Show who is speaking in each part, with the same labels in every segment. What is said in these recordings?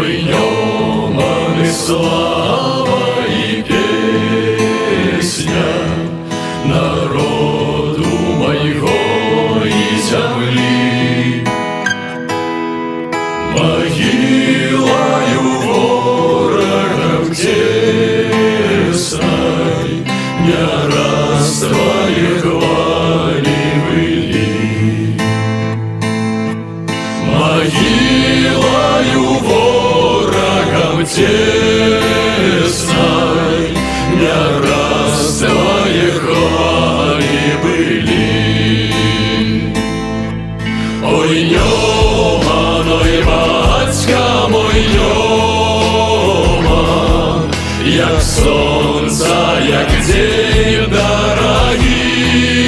Speaker 1: ой, ньому слава і пісня народу моєго і землі. Могилою ворогов тесной не раз твои хвали были. Могилою ворогов тесной не раз твои хвали были. Ой, ой, батька мой, ньома, як сонце, як день дорогий,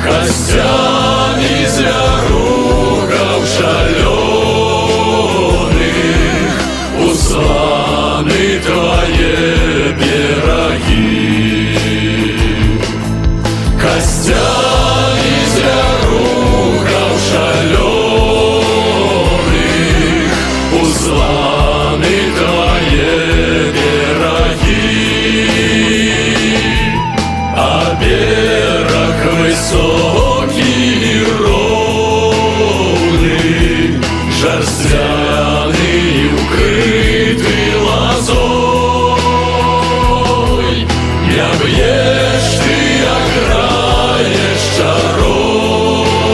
Speaker 1: костями зверухов шаленых усланы твои береги. Костями зверухов шаленых усланы твои береги. А берег высокий и ровный, жерстяный, укрытый лозой, не бьешь ты, ограешь чаровно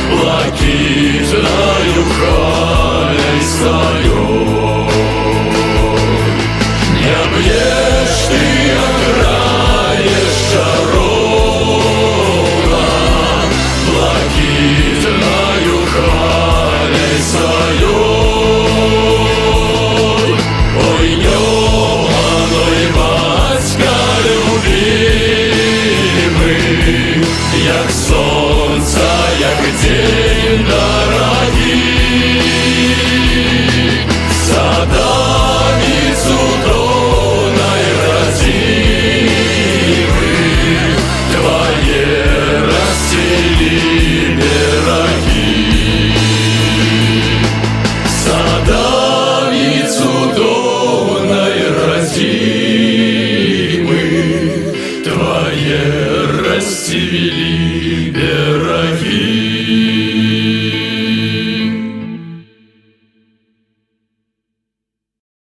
Speaker 1: блакитною халей своей. Не бьешь ты, ограешь чаровно блакитною халей своей. Ой, ньома, батька любимый, як сонце, як день дорогий, садами цудовной родимый твои расстели береги. Садами цудовной родимый твои расцвели.